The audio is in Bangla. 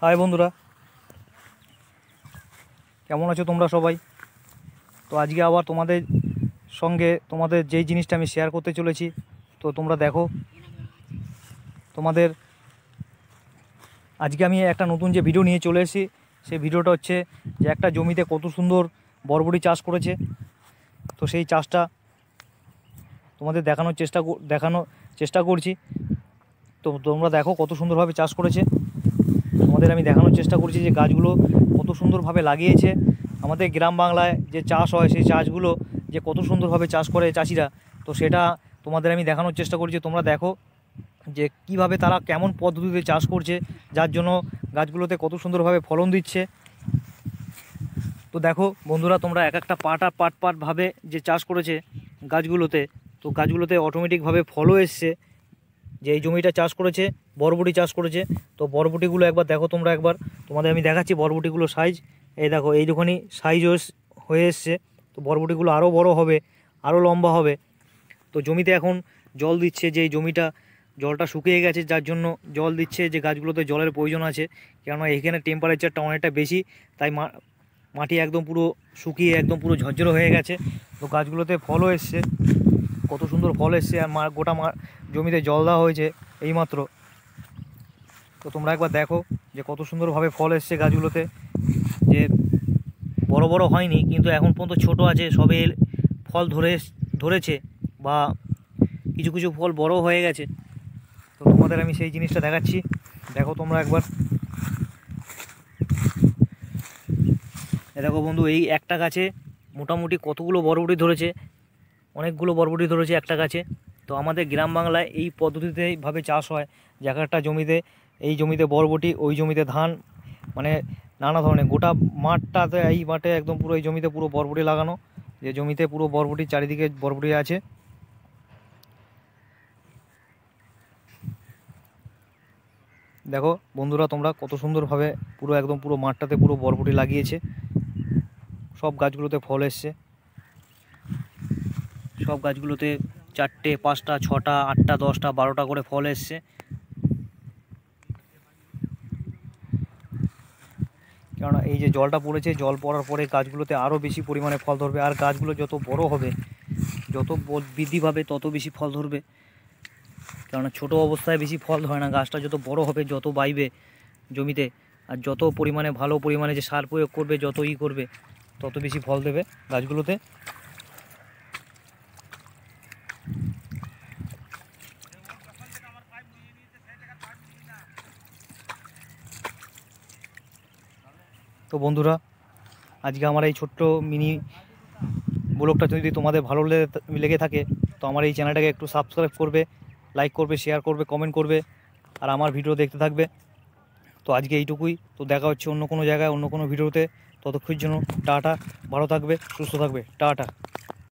হাই বন্ধুরা, কেমন আছো তোমরা সবাই? তো আজকে আবার তোমাদের সঙ্গে তোমাদের যেই জিনিসটা আমি শেয়ার করতে চলেছি, তো তোমরা দেখো। তোমাদের আজকে আমি একটা নতুন যে ভিডিও নিয়ে চলে এসেছি, সেই ভিডিওটা হচ্ছে যে একটা জমিতে কত সুন্দর বরবটি চাষ করেছে। তো সেই চাষটা তোমাদের দেখানোর চেষ্টা করছি। তো তোমরা দেখো কত সুন্দরভাবে চাষ করেছে। তোমাদের আমি দেখানোর চেষ্টা করছি যে গাছগুলো কত সুন্দরভাবে লাগিয়েছে। আমাদের গ্রাম বাংলায় যে চাষ হয়, সেই চাষগুলো যে কত সুন্দরভাবে চাষ করে চাষিরা, তো সেটা তোমাদের আমি দেখানোর চেষ্টা করছি। তোমরা দেখো যে কিভাবে তারা কেমন পদ্ধতিতে চাষ করছে, যার জন্য গাছগুলোতে কত সুন্দরভাবে ফলন দিচ্ছে। তো দেখো বন্ধুরা, তোমরা এক একটা পাটভাবে যে চাষ করেছে গাছগুলোতে, তো গাছগুলোতে অটোমেটিকভাবে ফলও এসছে। যে এই জমিটা চাষ করেছে, বরবটি চাষ করেছে, তো বরবটিগুলো একবার দেখো তোমরা। একবার তোমাদের আমি দেখাচ্ছি বরবটিগুলো সাইজ। এই দেখো, এইটুখানি সাইজ হয়ে এসছে। তো বরবটিগুলো আরও বড় হবে, আরও লম্বা হবে। তো জমিতে এখন জল দিচ্ছে, যে এই জলটা শুকিয়ে গেছে, যার জন্য জল দিচ্ছে। যে গাছগুলোতে জলের প্রয়োজন আছে, কেননা এখানে টেম্পারেচারটা অনেকটা বেশি, তাই মাটি একদম পুরো শুকিয়ে একদম পুরো ঝরঝরে হয়ে গেছে। তো গাছগুলোতে ফলও এসছে, কত সুন্দর ফল এসছে। আর গোটা জমিতে জল দেওয়া হয়েছে এইমাত্র। তো তোমরা একবার দেখো যে কত সুন্দরভাবে ফল এসছে গাছগুলোতে। যে বড় বড় হয়নি, কিন্তু এখন পর্যন্ত ছোট আছে, সবে ফল ধরেছে, বা কিছু কিছু ফল বড় হয়ে গেছে। তো তোমাদের আমি সেই জিনিসটা দেখাচ্ছি, দেখো তোমরা একবার। দেখো বন্ধু, এই একটা গাছে মোটামুটি কতগুলো বরবটি ধরেছে, অনেকগুলো বরবটি ধরেছে একটা গাছে। তো আমাদের গ্রাম বাংলায় এই পদ্ধতিতেভাবে চাষ হয়, যে একটা জমিতে, এই জমিতে বরবটি, ওই জমিতে ধান, মানে নানা ধরনের গোটা মাঠটাতে, এই মাঠে একদম পুরো এই জমিতে পুরো বরবটি লাগানো। যে জমিতে পুরো বরবটি, চারিদিকে বরবটি আছে। দেখো বন্ধুরা, তোমরা কত সুন্দরভাবে পুরো একদম পুরো মাঠটাতে পুরো বরবটি লাগিয়েছে। সব গাছগুলোতে ফল এসছে, সব গাছগুলোতে 4টে 5টা 6টা 8টা 10টা 12টা করে ফল এসছে। কেননা এই যে জলটা পড়েছে, জল পড়ার পরে গাছগুলোতে আরও বেশি পরিমাণে ফল ধরবে। আর গাছগুলো যত বড় হবে, যত বৃদ্ধি পাবে, তত বেশি ফল ধরবে। কেননা ছোটো অবস্থায় বেশি ফল ধরে না, গাছটা যত বড় হবে, যত বাইবে জমিতে, আর যত পরিমাণে ভালো পরিমাণে যে সার প্রয়োগ করবে, যত করবে, তত বেশি ফল দেবে গাছগুলোতে। তো বন্ধুরা, আজকে আমার এই ছোট্ট মিনি ব্লগটা যদি তোমাদের ভালো লেগে থাকে, তো আমার এই চ্যানেলটাকে একটু সাবস্ক্রাইব করবে, লাইক করবে, শেয়ার করবে, কমেন্ট করবে, আর আমার ভিডিও দেখতে থাকবে। তো আজকে এইটুকুই। তো দেখা হচ্ছে অন্য কোনো জায়গায়, অন্য কোনো ভিডিওতে। ততক্ষণের জন্য টাটা, ভালো থাকবে, সুস্থ থাকবে, টাটা।